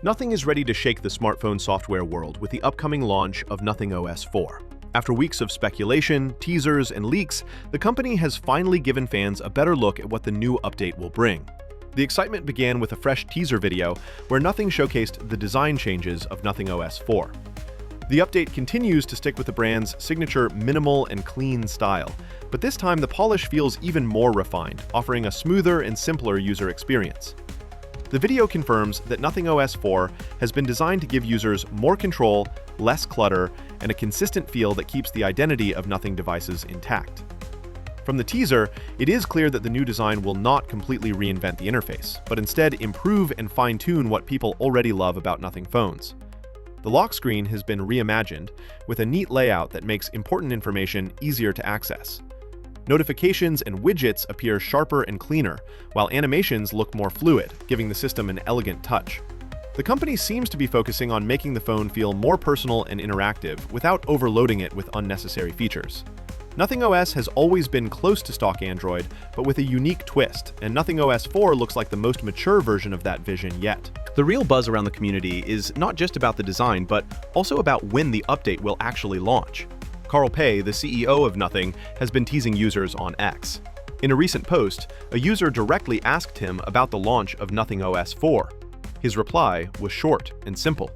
Nothing is ready to shake the smartphone software world with the upcoming launch of Nothing OS 4. After weeks of speculation, teasers, and leaks, the company has finally given fans a better look at what the new update will bring. The excitement began with a fresh teaser video where Nothing showcased the design changes of Nothing OS 4. The update continues to stick with the brand's signature minimal and clean style, but this time the polish feels even more refined, offering a smoother and simpler user experience. The video confirms that Nothing OS 4 has been designed to give users more control, less clutter, and a consistent feel that keeps the identity of Nothing devices intact. From the teaser, it is clear that the new design will not completely reinvent the interface, but instead improve and fine-tune what people already love about Nothing phones. The lock screen has been reimagined with a neat layout that makes important information easier to access. Notifications and widgets appear sharper and cleaner, while animations look more fluid, giving the system an elegant touch. The company seems to be focusing on making the phone feel more personal and interactive without overloading it with unnecessary features. Nothing OS has always been close to stock Android, but with a unique twist, and Nothing OS 4 looks like the most mature version of that vision yet. The real buzz around the community is not just about the design, but also about when the update will actually launch. Carl Pei, the CEO of Nothing, has been teasing users on X. In a recent post, a user directly asked him about the launch of Nothing OS 4. His reply was short and simple: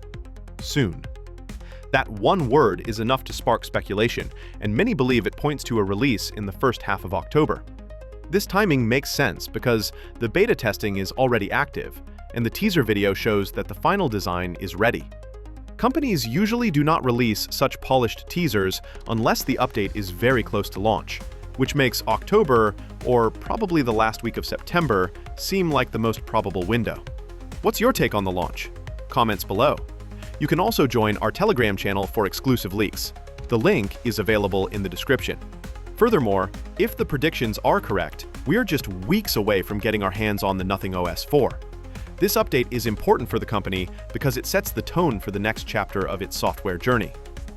soon. That one word is enough to spark speculation, and many believe it points to a release in the first half of October. This timing makes sense because the beta testing is already active, and the teaser video shows that the final design is ready. Companies usually do not release such polished teasers unless the update is very close to launch, which makes October, or probably the last week of September, seem like the most probable window. What's your take on the launch? Comments below. You can also join our Telegram channel for exclusive leaks. The link is available in the description. Furthermore, if the predictions are correct, we are just weeks away from getting our hands on the Nothing OS 4. This update is important for the company because it sets the tone for the next chapter of its software journey.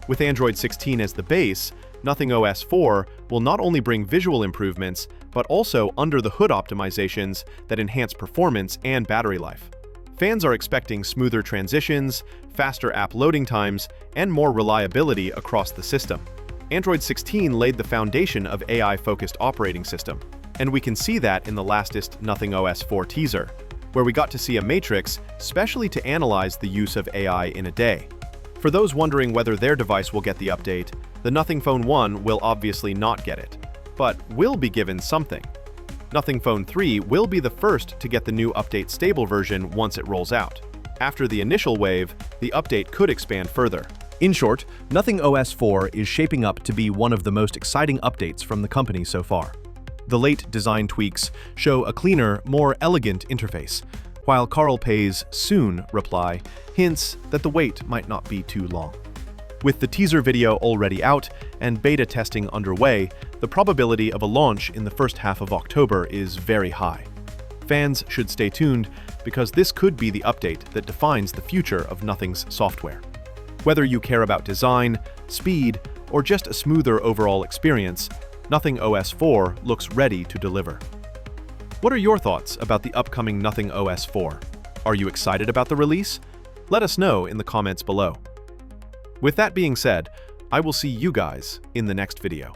With Android 16 as the base, Nothing OS 4 will not only bring visual improvements, but also under-the-hood optimizations that enhance performance and battery life. Fans are expecting smoother transitions, faster app loading times, and more reliability across the system. Android 16 laid the foundation of AI-focused operating system, and we can see that in the latest Nothing OS 4 teaser, where we got to see a matrix specially to analyze the use of AI in a day. For those wondering whether their device will get the update, the Nothing Phone 1 will obviously not get it, but will be given something. Nothing Phone 3 will be the first to get the new update stable version once it rolls out. After the initial wave, the update could expand further. In short, Nothing OS 4 is shaping up to be one of the most exciting updates from the company so far. The late design tweaks show a cleaner, more elegant interface, while Carl Pei's soon reply hints that the wait might not be too long. With the teaser video already out and beta testing underway, the probability of a launch in the first half of October is very high. Fans should stay tuned because this could be the update that defines the future of Nothing's software. Whether you care about design, speed, or just a smoother overall experience, Nothing OS 4 looks ready to deliver. What are your thoughts about the upcoming Nothing OS 4? Are you excited about the release? Let us know in the comments below. With that being said, I will see you guys in the next video.